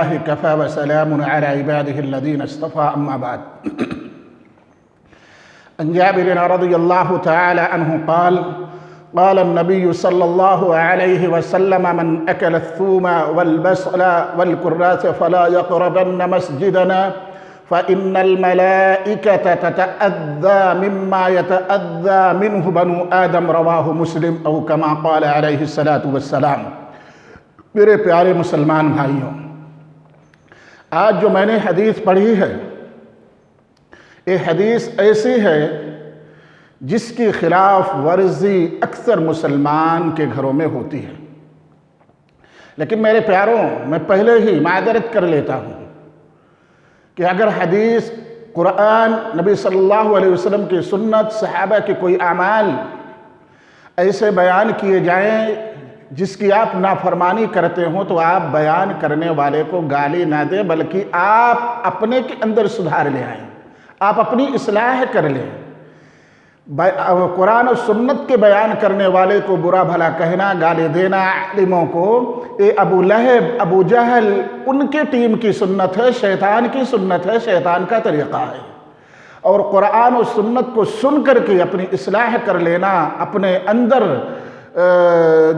كفى وسلام على عباده الذين اصطفى أما بعد. عن جابر رضي الله تعالى عنه قال قال النبي صلى الله عليه وسلم من أكل الثوم والبصل والكراث فلا يقربن مسجدنا فإن الملائكة تتأذى مما يتأذى منه بنو آدم. رواه مسلم أو كما قال عليه الصلاة والسلام. میرے پیارے مسلمان بھائیوں، آج جو میں نے حدیث پڑھی ہے، یہ حدیث ایسی ہے جس کی خلاف ورزی اکثر مسلمان کے گھروں میں ہوتی ہے. لیکن میرے پیاروں، میں پہلے ہی معذرت کر لیتا ہوں کہ اگر حدیث، قرآن، نبی صلی اللہ علیہ وسلم کی سنت، صحابہ کے کوئی اعمال ایسے بیان کیے جائیں جس کی آپ نافرمانی کرتے ہوں، تو آپ بیان کرنے والے کو گالی نہ دیں، بلکہ آپ اپنے کے اندر سدھار لے آئیں، آپ اپنی اصلاح کر لیں. قرآن و سنت کے بیان کرنے والے کو برا بھلا کہنا، گالی دینا عالموں کو، یہ ابو لہب، ابو جہل، ان کے ٹیم کی سنت ہے، شیطان کی سنت ہے، شیطان کا طریقہ ہے. اور قرآن و سنت کو سن کر کے اپنی اصلاح کر لینا، اپنے اندر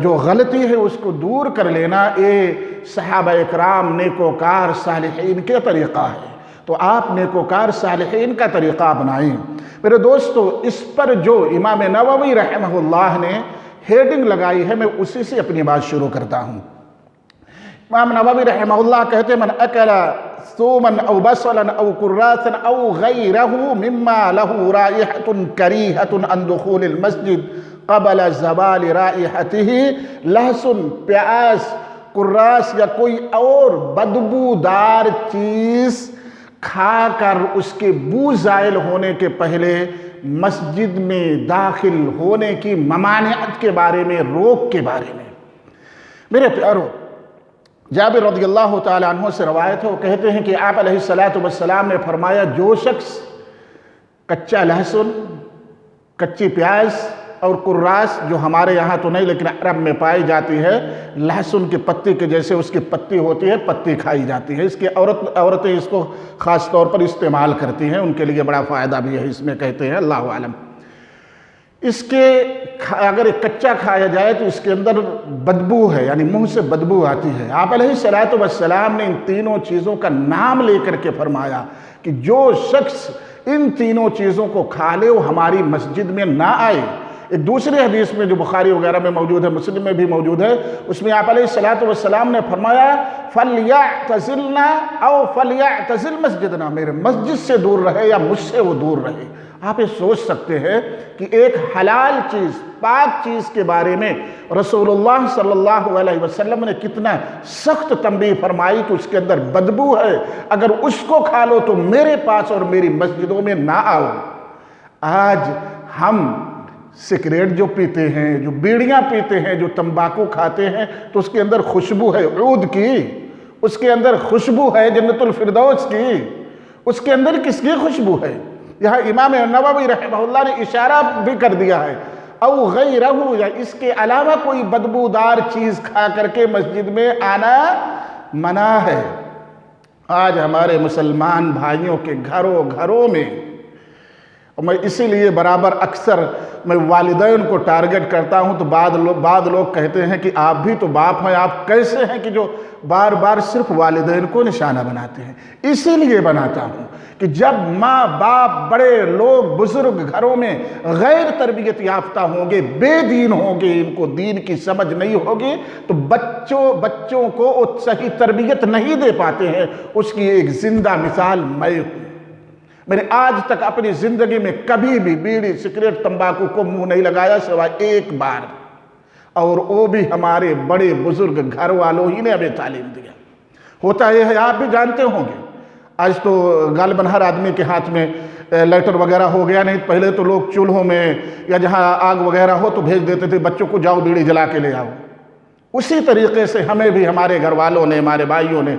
جو غلطی ہے اس کو دور کر لینا، یہ صحابہ اکرام، نیکوکار، صالحین کے طریقہ ہے. تو آپ نیکوکار صالحین کا طریقہ اپنائیں. میرے دوستو، اس پر جو امام نووی رحمہ اللہ نے ہیڈنگ لگائی ہے، میں اسی سے اپنی بات شروع کرتا ہوں. امام نووی رحمہ اللہ کہتے ہیں: من اکل ثوما او بصلا او کراثا او غیرہ مما له رائحة کریہة عن دخول المسجد قبل زوال رائحته. لہسن، پیاز، کراث یا کوئی اور بدبودار چیز کھا کر اس کے بو زائل ہونے کے پہلے مسجد میں داخل ہونے کی ممانعت کے بارے میں، روک کے بارے میں. میرے پیارو، جابر رضی اللہ تعالیٰ عنہ سے روایت ہے، وہ کہتے ہیں کہ آپ علیہ السلام نے فرمایا: جو شخص کچا لہسن، کچی پیاز اور کراث، جو ہمارے یہاں تو نہیں لیکن عرب میں پائی جاتی ہے، لہسن کی پتی کے جیسے اس کی پتی ہوتی ہے، پتی کھائی جاتی ہے. اس کی عورتیں اس کو خاص طور پر استعمال کرتی ہیں، ان کے لیے بڑا فائدہ بھی ہے اس میں، کہتے ہیں، اللہ عالم. اس کے اگر کچا کھایا جائے تو اس کے اندر بدبو ہے، یعنی منہ سے بدبو آتی ہے. آپ علیہ السلام نے ان تینوں چیزوں کا نام لے کر کے فرمایا کہ جو شخص ان تینوں چیزوں کو کھا لے وہ ہماری مسجد میں نہ آئے. ایک دوسری حدیث میں جو بخاری وغیرہ میں موجود ہے، مسلم میں بھی موجود ہے، اس میں آپ علیہ السلام نے فرمایا: فَلْيَعْتَزِلْنَا أَوْ فَلْيَعْتَزِلْ مَسْجِدْنَا. میرے مسجد سے دور رہے یا مجھ سے وہ دور رہے. آپ یہ سوچ سکتے ہیں کہ ایک حلال چیز، پاک چیز کے بارے میں رسول اللہ صلی اللہ علیہ وسلم نے کتنا سخت تنبیہ فرمائی کہ اس کے اندر بدبو ہے، اگر اس کو کھا لو تو میرے پاس اور میری مسجدوں میں نہ آؤ. آج ہم سگریٹ جو پیتے ہیں، جو بیڑیاں پیتے ہیں، جو تمباکو کھاتے ہیں، تو اس کے اندر خوشبو ہے عود کی، اس کے اندر خوشبو ہے جنت الفردوس کی. اس کے اندر کس کی خوشبو ہے؟ یہاں امام نووی رحمہ اللہ نے اشارہ بھی کر دیا ہے: او غیرہ، یا اس کے علاوہ کوئی بدبودار چیز کھا کر کے مسجد میں آنا منع ہے. آج ہمارے مسلمان بھائیوں کے گھروں میں، اور میں اسی لیے برابر اکثر میں والدین کو ٹارگٹ کرتا ہوں، تو بعض لوگ کہتے ہیں کہ آپ بھی تو باپ ہیں، آپ کیسے ہیں کہ جو بار بار صرف والدین کو نشانہ بناتے ہیں؟ اسی لیے بناتا ہوں کہ جب ماں باپ، بڑے لوگ، بزرگ گھروں میں غیر تربیت یافتہ ہوں گے، بے دین ہوں گے، ان کو دین کی سمجھ نہیں ہوگی، تو بچوں کو وہ صحیح تربیت نہیں دے پاتے ہیں. اس کی ایک زندہ مثال میں ہوں. میں نے آج تک اپنی زندگی میں کبھی بھی بیڑی، سگریٹ، تمباکو کو منہ نہیں لگایا سوائے ایک بار، اور وہ بھی ہمارے بڑے بزرگ گھر والوں ہی نے ہمیں تعلیم دیا. ہوتا یہ ہے، آپ بھی جانتے ہوں گے، آج تو غالباً ہر آدمی کے ہاتھ میں لائٹر وغیرہ ہو گیا. نہیں پہلے تو لوگ چولہوں میں یا جہاں آگ وغیرہ ہو تو بھیج دیتے تھے بچوں کو: جاؤ بیڑی جلا کے لے آؤ. اسی طریقے سے ہمیں بھی ہمارے گھر والوں نے، ہمارے بھائیوں نے،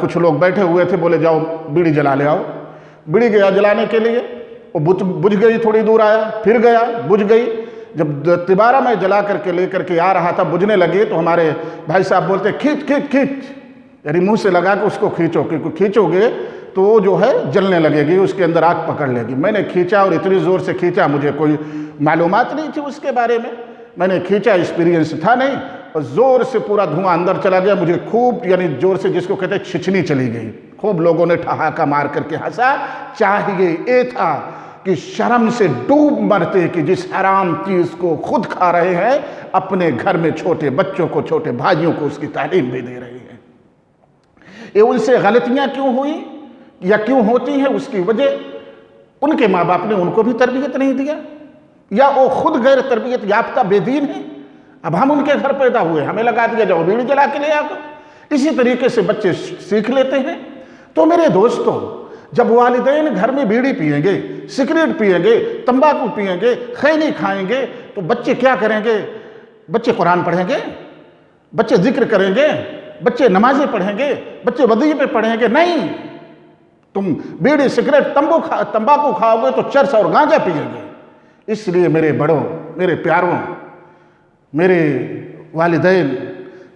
کچھ لوگ بیٹھے ہوئے تھے، بولے جاؤ بیڑی جلا لے آؤ. بیڑی گیا جلانے کے لیے، وہ بجھ گئی، تھوڑی دور آیا، پھر گیا، بجھ گئی. جب دوبارہ میں جلا کر کے لے کر کے آ رہا تھا، بجھنے لگے، تو ہمارے بھائی صاحب بولتے: کھینچ کھینچ کھینچ. یعنی منہ سے لگا کے اس کو کھینچو، کیونکہ کھینچو گے تو وہ جو ہے جلنے لگے گی، اس کے اندر آگ پکڑ لے گی۔ میں نے کھینچا اور اتنی زور سے کھینچا، مجھے کوئی معلومات نہیں تھی اس کے بارے میں نے کھینچا، ایکسپیرینس تھا نہیں، اور زور سے پورا دھواں اندر چلا گیا، مجھے خوب یعنی زور سے جس کو کہتے ہیں چھچنی چلی گئی، خوب لوگوں نے ٹھہاکا مار کر کے ہنسا۔ چاہیے یہ تھا کہ شرم سے ڈوب مرتے کہ جس حرام چیز کو خود کھا رہے ہیں، اپنے گھر میں چھوٹے بچوں کو، چھوٹے بھائیوں کو اس کی تعلیم بھی دے رہے ہیں۔ یہ ان سے غلطیاں کیوں ہوئی یا کیوں ہوتی ہیں؟ اس کی وجہ ان کے ماں باپ نے ان کو بھی تربیت نہیں دیا، یا وہ خود غیر تربیت یافتہ بے دین ہیں۔ اب ہم ان کے گھر پیدا ہوئے، ہمیں لگا دیا جاؤ بیڑی جلا کے لے آ کر، اسی طریقے سے بچے سیکھ لیتے ہیں۔ تو میرے دوستو، جب والدین گھر میں بیڑی پئیں گے، سگریٹ پئیں گے، تمباکو پئیں گے، خیانی کھائیں گے، تو بچے کیا کریں گے؟ بچے قرآن پڑھیں گے، بچے ذکر کریں گے، بچے نمازیں پڑھیں گے، بچے وظیفے پڑھیں گے؟ نہیں، تم بیڑی سگریٹ تمباکو کھاؤ گے تو چرس اور گانجا پیئیں گے۔ اس لیے میرے بڑوں، میرے پیاروں، میرے والدین،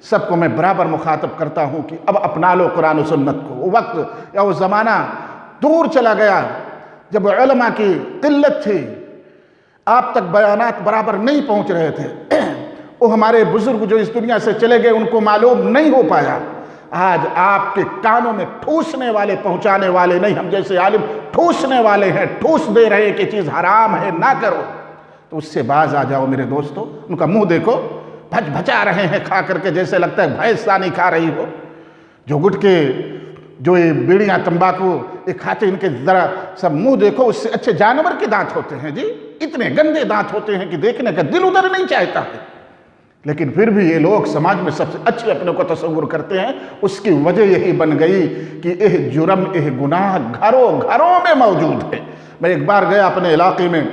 سب کو میں برابر مخاطب کرتا ہوں کہ اب اپنا لو قرآن و سنت کو۔ وہ وقت یا وہ زمانہ دور چلا گیا جب علماء کی قلت تھی، آپ تک بیانات برابر نہیں پہنچ رہے تھے، وہ ہمارے بزرگ جو اس دنیا سے چلے گئے ان کو معلوم نہیں ہو پایا۔ آج آپ کے کانوں میں ٹھوسنے والے، پہنچانے والے نہیں، ہم جیسے عالم ٹھوسنے والے ہیں، ٹھوس دے رہے ہیں کہ چیز حرام ہے، نہ کرو، تو اس سے باز آ جاؤ میرے دوستو۔ ان کا منہ دیکھو، بھج بھجا رہے ہیں کھا کر کے، جیسے لگتا ہے بھینس ثانی کھا رہی ہو۔ جو گٹکے، جو یہ بیڑیاں تمباکو یہ کھاتے، ان کے ذرا سب منہ دیکھو، اس سے اچھے جانور کے دانت ہوتے ہیں جی، اتنے گندے دانت ہوتے ہیں کہ دیکھنے کا دل ادھر نہیں چاہتا ہے، لیکن پھر بھی یہ لوگ سماج میں سب سے اچھے اپنے کو تصور کرتے ہیں۔ اس کی وجہ یہی بن گئی کہ یہ جرم، یہ گناہ گھروں میں موجود ہے۔ میں ایک بار گیا اپنے علاقے میں،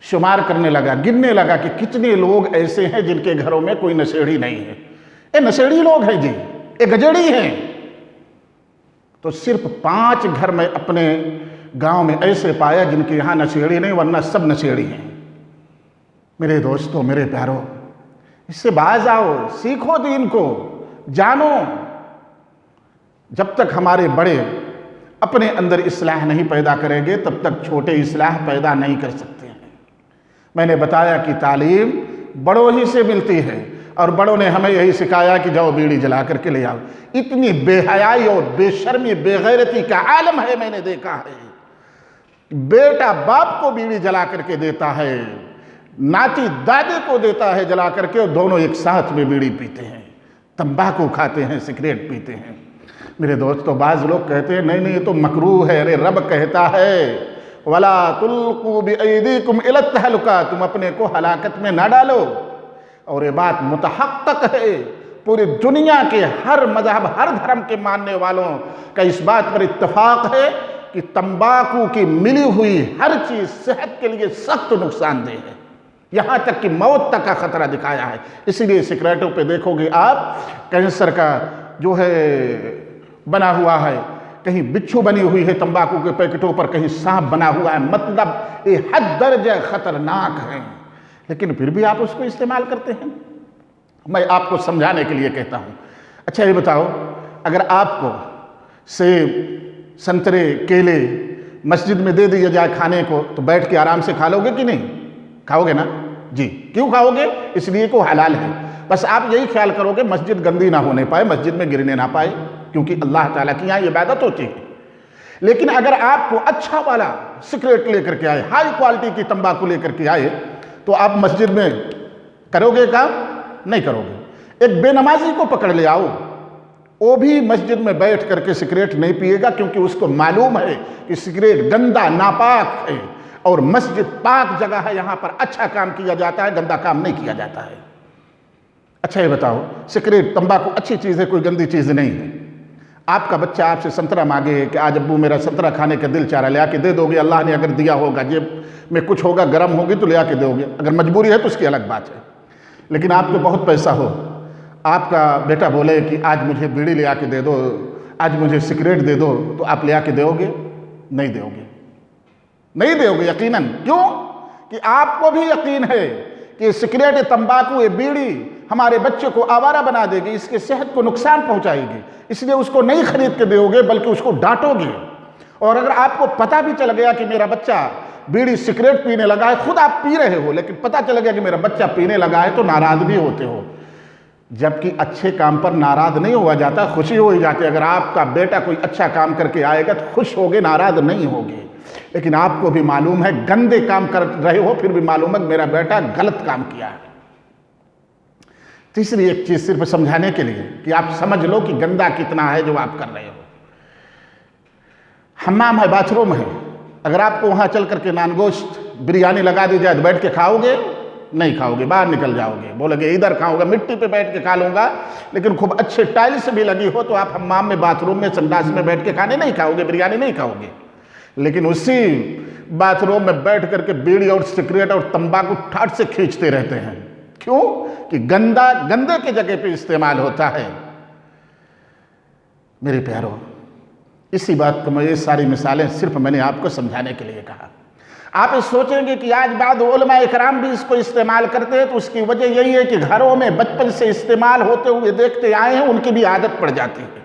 شمار کرنے لگا، گننے لگا کہ کتنے لوگ ایسے ہیں جن کے گھروں میں کوئی نشیڑی نہیں ہے۔ یہ نشیڑی لوگ ہیں جی، یہ گجڑی ہیں۔ تو صرف 5 گھر میں اپنے گاؤں میں ایسے پایا جن کے یہاں نشیڑی نہیں، ورنہ سب نشیڑی ہیں۔ میرے دوستو، میرے پیارو، اس سے باز آؤ، سیکھو دین کو، جانو۔ جب تک ہمارے بڑے اپنے اندر اصلاح نہیں پیدا کریں گے، تب تک چھوٹے اصلاح پیدا نہیں کر سکتے ہیں۔ میں نے بتایا کہ تعلیم بڑوں ہی سے ملتی ہے، اور بڑوں نے ہمیں یہی سکھایا کہ جاؤ بیڑی جلا کر کے لے آؤ۔ اتنی بے حیائی اور بے شرمی، بے غیرتی کا عالم ہے، میں نے دیکھا ہے۔ بیٹا باپ کو بیڑی جلا کر کے دیتا ہے، ناتی دادے کو دیتا ہے جلا کر کے، اور دونوں ایک ساتھ میں بیڑی پیتے ہیں، تمباکو کھاتے ہیں، سگریٹ پیتے ہیں۔ میرے دوستو، بعض لوگ کہتے ہیں نہیں نہیں یہ تو مکروہ ہے۔ ارے رب کہتا ہے وَلَا تُلْقُوا بِأَيْدِيكُمْ إِلَى التَّهْلُكَةِ، تم اپنے کو ہلاکت میں نہ ڈالو۔ اور یہ بات متحقق ہے، پوری دنیا کے ہر مذہب، ہر دھرم کے ماننے والوں کا اس بات پر اتفاق ہے کہ تمباکو کی ملی ہوئی ہر چیز صحت کے لیے سخت نقصان دہ ہے، یہاں تک کہ موت تک کا خطرہ دکھایا ہے۔ اسی لیے سگریٹوں پہ دیکھو گے آپ، کینسر کا جو ہے بنا ہوا ہے، کہیں بچھو بنی ہوئی ہے تمباکو کے پیکٹوں پر، کہیں سانپ بنا ہوا ہے، مطلب یہ حد درجہ خطرناک ہے، لیکن پھر بھی آپ اس کو استعمال کرتے ہیں۔ میں آپ کو سمجھانے کے لیے کہتا ہوں۔ اچھا یہ بتاؤ، اگر آپ کو سیب، سنترے، کیلے مسجد میں دے دیا جائے کھانے کو، تو بیٹھ کے آرام سے کھا لو گے کہ نہیں؟ کھاؤ گے نا جی؟ کیوں کھاؤ گے؟ اس لیے کہ وہ حلال ہے۔ بس آپ یہی خیال کرو گے مسجد گندی نہ ہونے پائے، مسجد میں گرنے نہ پائے، کیونکہ اللہ تعالیٰ کی یہاں عبادت ہوتی ہے۔ لیکن اگر آپ کو اچھا والا سگریٹ لے کر کے آئے، ہائی کوالٹی کی تمباکو لے کر کے آئے، تو آپ مسجد میں کرو گے کام؟ نہیں کرو گے۔ ایک بے نمازی کو پکڑ لے آؤ، وہ بھی مسجد میں بیٹھ کر کے سگریٹ نہیں پیے گا، کیونکہ اس کو معلوم ہے کہ سگریٹ گندا، ناپاک ہے، اور مسجد پاک جگہ ہے، یہاں پر اچھا کام کیا جاتا ہے، گندا کام نہیں کیا جاتا ہے۔ اچھا یہ بتاؤ، سگریٹ، تمباکو اچھی چیز ہے، کوئی گندی چیز نہیں ہے۔ آپ کا بچہ آپ سے سنترا مانگے کہ آج ابو میرا سنترا کھانے کا دل چاہ رہا، لے آ کے دے دو گے؟ اللہ نے اگر دیا ہوگا، جیب میں کچھ ہوگا، گرم ہوگی تو لے آ کے دو گے۔ اگر مجبوری ہے تو اس کی الگ بات ہے۔ لیکن آپ کو بہت پیسہ ہو، آپ کا بیٹا بولے کہ آج مجھے بیڑی لے آ کے دے دو، آج مجھے سگریٹ دے دو، تو آپ لے آ کے دو گے؟ نہیں دو گے، نہیں دو گے یقیناً۔ کیوں؟ کہ آپ کو بھی یقین ہے کہ سگریٹ، تمباکو، یہ بیڑی ہمارے بچے کو آوارہ بنا دے گی، اس کے صحت کو نقصان پہنچائے گی، اس لیے اس کو نہیں خرید کے دو گے بلکہ اس کو ڈانٹو گے۔ اور اگر آپ کو پتہ بھی چل گیا کہ میرا بچہ بیڑی سگریٹ پینے لگا ہے، خود آپ پی رہے ہو لیکن پتہ چل گیا کہ میرا بچہ پینے لگا ہے، تو ناراض بھی ہوتے ہو، جبکہ اچھے کام پر ناراض نہیں ہوا جاتا، خوشی ہو ہی جاتی ہے۔ اگر آپ کا بیٹا کوئی اچھا کام کر کے آئے گا تو خوش ہوگے، ناراض نہیں ہوگے۔ لیکن آپ کو بھی معلوم ہے گندے کام کر رہے ہو، پھر بھی معلوم ہے کہ میرا بیٹا غلط کام کیا ہے۔ تیسری ایک چیز صرف سمجھانے کے لیے کہ آپ سمجھ لو کہ گندا کتنا ہے جو آپ کر رہے ہو۔ حمام ہے، باتھ روم ہے، اگر آپ کو وہاں چل کر کے نان گوشت بریانی لگا دی جائے تو بیٹھ کے کھاؤ گے؟ نہیں کھاؤ گے، باہر نکل جاؤ گے، بولے گے ادھر کھاؤں گا، مٹی پہ بیٹھ کے کھا لوں گا۔ لیکن خوب اچھے ٹائلس بھی لگی ہو تو آپ حمام میں، باتھ روم میں، سنڈاس میں بیٹھ کے کھانے نہیں کھاؤ گے، بریانی نہیں کھاؤ گے۔ لیکن اسی باتھ روم میں بیٹھ کر کے بیڑی اور سگریٹ اور تمباکو ٹھاٹ سے کھینچتے رہتے ہیں۔ کیوں؟ کہ گندے کی جگہ پہ استعمال ہوتا ہے۔ میرے پیارو، اسی بات کو میں، یہ ساری مثالیں صرف میں نے آپ کو سمجھانے کے لیے کہا۔ آپ سوچیں گے کہ آج بعض علماء اکرام بھی اس کو استعمال کرتے ہیں، تو اس کی وجہ یہی ہے کہ گھروں میں بچپن سے استعمال ہوتے ہوئے دیکھتے آئے ہیں، ان کی بھی عادت پڑ جاتی ہے۔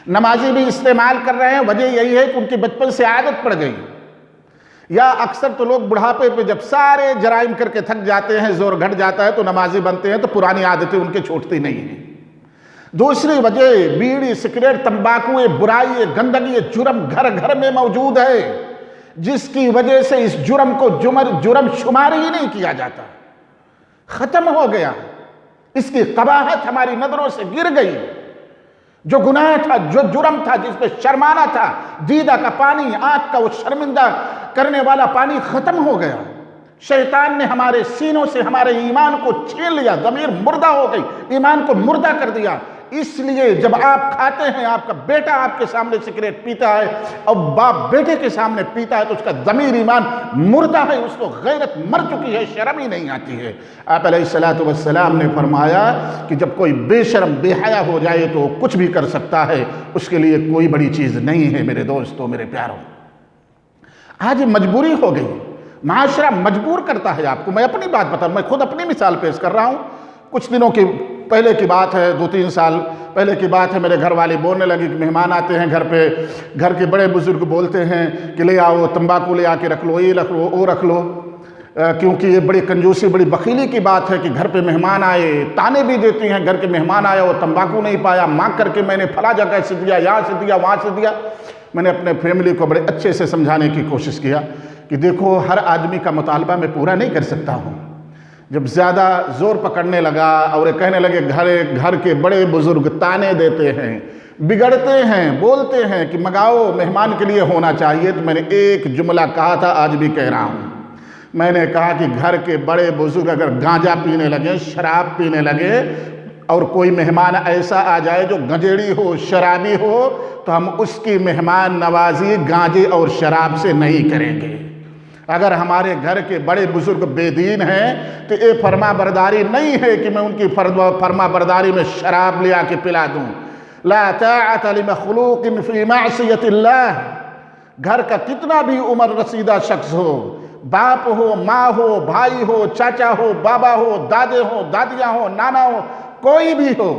نمازی بھی استعمال کر رہے ہیں، وجہ یہی ہے کہ ان کی بچپن سے عادت پڑ گئی۔ یا اکثر تو لوگ بڑھاپے پہ جب سارے جرائم کر کے تھک جاتے ہیں، زور گھٹ جاتا ہے، تو نمازی بنتے ہیں، تو پرانی عادتیں ان کے چھوٹتی نہیں ہیں۔ دوسری وجہ بیڑی، سگریٹ، تمباکو، یہ برائی، یہ گندگی، یہ جرم گھر گھر میں موجود ہے، جس کی وجہ سے اس جرم کو جرم شمار ہی نہیں کیا جاتا، ختم ہو گیا۔ اس کی قباحت ہماری نظروں سے گر گئی۔ جو گناہ تھا، جو جرم تھا، جس پہ شرمانا تھا، دیدہ کا پانی، آنکھ کا وہ شرمندہ کرنے والا پانی ختم ہو گیا۔ شیطان نے ہمارے سینوں سے ہمارے ایمان کو چھین لیا، ضمیر مردہ ہو گئی، ایمان کو مردہ کر دیا۔ اس لیے جب آپ کھاتے ہیں، آپ کا بیٹا آپ کے سامنے سگریٹ پیتا ہے اور باپ بیٹے کے سامنے پیتا ہے، تو اس کا ضمیر، ایمان مردہ ہے، اس کو غیرت مر چکی ہے، شرم ہی نہیں آتی ہے۔ آپ علیہ السلام نے فرمایا کہ جب کوئی بے شرم، بے حیا ہو جائے تو کچھ بھی کر سکتا ہے، اس کے لیے کوئی بڑی چیز نہیں ہے۔ میرے دوستو، میرے پیاروں، آج مجبوری ہو گئی، معاشرہ مجبور کرتا ہے آپ کو۔ میں اپنی بات بتا رہا ہوں، میں خود اپنی مثال پیش کر رہا ہوں۔ کچھ دنوں کی پہلے کی بات ہے، 2-3 سال پہلے کی بات ہے، میرے گھر والے بولنے لگے کہ مہمان آتے ہیں گھر پہ، گھر کے بڑے بزرگ بولتے ہیں کہ لے آؤ تمباکو، لے آ کے رکھ لو، یہ رکھ لو، وہ رکھ لو، کیونکہ یہ بڑی کنجوسی، بڑی بخیلی کی بات ہے کہ گھر پہ مہمان آئے، تانے بھی دیتی ہیں، گھر کے مہمان آیا وہ تمباکو نہیں پایا، مانگ کر کے میں نے فلاں جگہ سے دیا، یہاں سے دیا، وہاں سے دیا۔ میں نے اپنے فیملی کو بڑے اچھے سے سمجھانے کی کوشش کیا کہ دیکھو، ہر آدمی کا مطالبہ میں پورا نہیں کر سکتا ہوں۔ جب زیادہ زور پکڑنے لگا اور کہنے لگے گھر کے بڑے بزرگ تانے دیتے ہیں، بگڑتے ہیں، بولتے ہیں کہ منگاؤ، مہمان کے لیے ہونا چاہیے، تو میں نے ایک جملہ کہا تھا، آج بھی کہہ رہا ہوں۔ میں نے کہا کہ گھر کے بڑے بزرگ اگر گانجا پینے لگے، شراب پینے لگے، اور کوئی مہمان ایسا آ جائے جو گنجیڑی ہو، شرابی ہو، تو ہم اس کی مہمان نوازی گانجے اور شراب سے نہیں کریں گے۔ اگر ہمارے گھر کے بڑے بزرگ بے دین ہیں تو یہ فرما برداری نہیں ہے کہ میں ان کی فرما برداری میں شراب لے آ کے پلا دوں۔ لا طاعت لمخلوق فی معصیت اللہ۔ گھر کا کتنا بھی عمر رسیدہ شخص ہو، باپ ہو، ماں ہو، بھائی ہو، چاچا ہو، بابا ہو، دادے ہو، دادیاں ہو، نانا ہو، کوئی بھی ہو،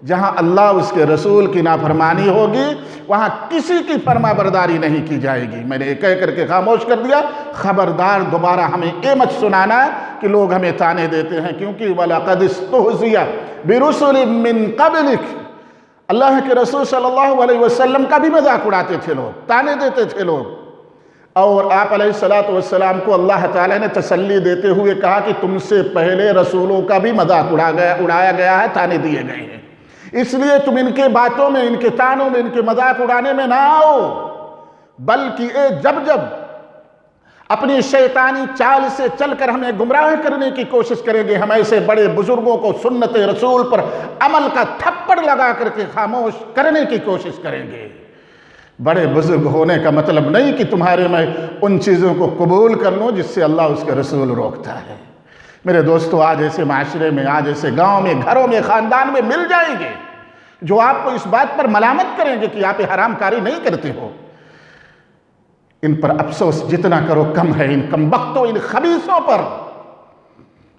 جہاں اللہ اس کے رسول کی نافرمانی ہوگی وہاں کسی کی فرما برداری نہیں کی جائے گی۔ میں نے یہ کہہ کر کے خاموش کر دیا۔ خبردار دوبارہ ہمیں یہ مت سنانا کہ لوگ ہمیں تانے دیتے ہیں، کیونکہ وَلَقَدِ اسْتُهْزِئَ بِرُسُلٍ مِّن قَبْلِكَ، اللہ کے رسول صلی اللہ علیہ وسلم کا بھی مذاق اڑاتے تھے لوگ، تانے دیتے تھے لوگ۔ اور آپ علیہ السلام کو اللہ تعالیٰ نے تسلی دیتے ہوئے کہا کہ تم سے پہلے رسولوں کا بھی مذاق اڑایا گیا ہے، تانے دیے گئے ہیں، اس لیے تم ان کے باتوں میں، ان کے تانوں میں، ان کے مذاق اڑانے میں نہ آؤ، بلکہ جب اپنی شیطانی چال سے چل کر ہمیں گمراہ کرنے کی کوشش کریں گے، ہم ایسے بڑے بزرگوں کو سنت رسول پر عمل کا تھپڑ لگا کر کے خاموش کرنے کی کوشش کریں گے۔ بڑے بزرگ ہونے کا مطلب نہیں کہ تمہارے میں ان چیزوں کو قبول کر لوں جس سے اللہ اس کے رسول روکتا ہے۔ میرے دوستو، آج ایسے معاشرے میں، آج ایسے گاؤں میں، گھروں میں، خاندان میں مل جائیں گے جو آپ کو اس بات پر ملامت کریں گے کہ آپ حرام کاری نہیں کرتے ہو۔ ان پر افسوس جتنا کرو کم ہے، ان کم بختوں، ان خبیثوں پر۔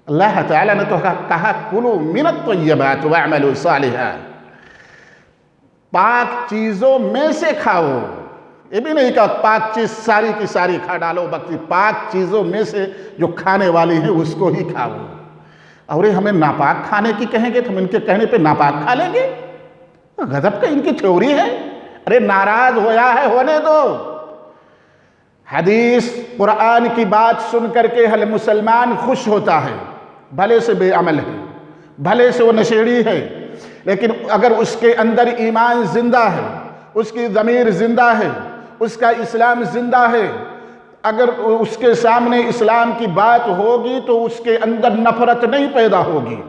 اللہ تعالیٰ نے تو کہا کلوا من الطیبات واعملوا صالحا، پاک چیزوں میں سے کھاؤ، یہ بھی نہیں کہا پاک چیز ساری کی ساری کھا ڈالو، بلکہ پاک چیزوں میں سے جو کھانے والی ہیں اس کو ہی کھاؤ۔ اور یہ ہمیں ناپاک کھانے کی کہیں گے تو ہم ان کے کہنے پہ ناپاک کھا لیں گے؟ غضب کا ان کی تھیوری ہے۔ ارے ناراض ہوا ہے، ہونے دو۔ حدیث قرآن کی بات سن کر کے ہر مسلمان خوش ہوتا ہے، بھلے سے بے عمل ہے، بھلے سے وہ نشیڑی ہے، لیکن اگر اس کے اندر ایمان زندہ ہے، اس کی ضمیر زندہ ہے، اس کا اسلام زندہ ہے، اگر اس کے سامنے اسلام کی بات ہوگی تو اس کے اندر نفرت نہیں پیدا ہوگی۔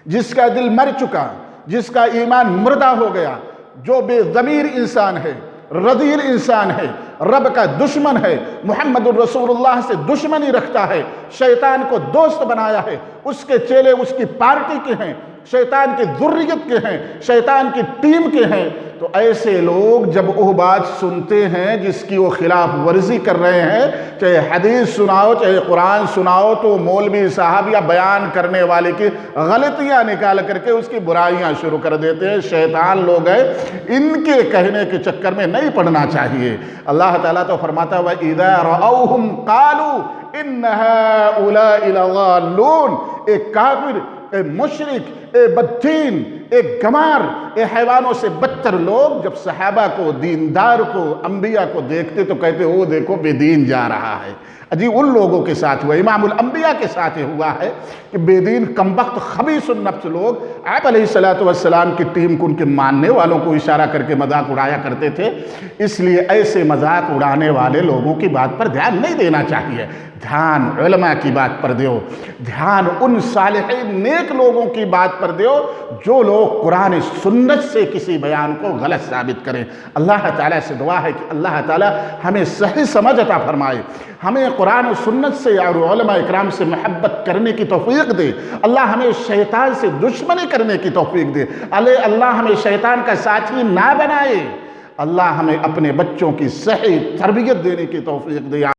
جس کا دل مر چکا، جس کا ایمان مردہ ہو گیا، جو بے ضمیر انسان ہے، رذیل انسان ہے، رب کا دشمن ہے، محمد الرسول اللہ سے دشمنی رکھتا ہے، شیطان کو دوست بنایا ہے، اس کے چیلے اس کی پارٹی کے ہیں، شیطان کی ذریت کے ہیں، شیطان کی ٹیم کے ہیں، تو ایسے لوگ جب وہ بات سنتے ہیں جس کی وہ خلاف ورزی کر رہے ہیں، چاہے حدیث سناؤ چاہے قرآن سناؤ، تو مولوی صاحب یا بیان کرنے والے کی غلطیاں نکال کر کے اس کی برائیاں شروع کر دیتے ہیں۔ شیطان لوگ ہیں، ان کے کہنے کے چکر میں نہیں پڑنا چاہیے۔ اللہ تعالیٰ تو فرماتا ہے وَإِذَا رَأَوْهُمْ قَالُوا إِنَّ هَؤُلَاءِ لَضَالُّونَ، ایک کافر، ایک مشرک، ایک بددین، ایک گمار، ایک حیوانوں سے بدتر لوگ جب صحابہ کو، دیندار کو، انبیاء کو دیکھتے تو کہتے وہ دیکھو بے دین جا رہا ہے۔ جی ان لوگوں کے ساتھ ہوا، امام الانبیاء کے ساتھ ہوا ہے کہ بے دین کمبخت خبیث النفس لوگ آپ علیہ السلام کی ٹیم کو، ان کے ماننے والوں کو اشارہ کر کے مذاق اڑایا کرتے تھے۔ اس لیے ایسے مذاق اڑانے والے لوگوں کی بات پر دھیان نہیں دینا چاہیے، دھیان علماء کی بات پر دیو، دھیان ان صالحین نیک لوگوں کی بات پر دیو جو لوگ قرآن سنت سے کسی بیان کو غلط ثابت کریں۔ اللہ تعالیٰ سے دعا ہے کہ اللہ تعالیٰ ہمیں صحیح سمجھ عطا فرمائے، ہمیں قرآن و سنت سے اور علماء اکرام سے محبت کرنے کی توفیق دے، اللہ ہمیں شیطان سے دشمنی کرنے کی توفیق دے، اللہ ہمیں شیطان کا ساتھی نہ بنائے، اللہ ہمیں اپنے بچوں کی صحیح تربیت دینے کی توفیق دے۔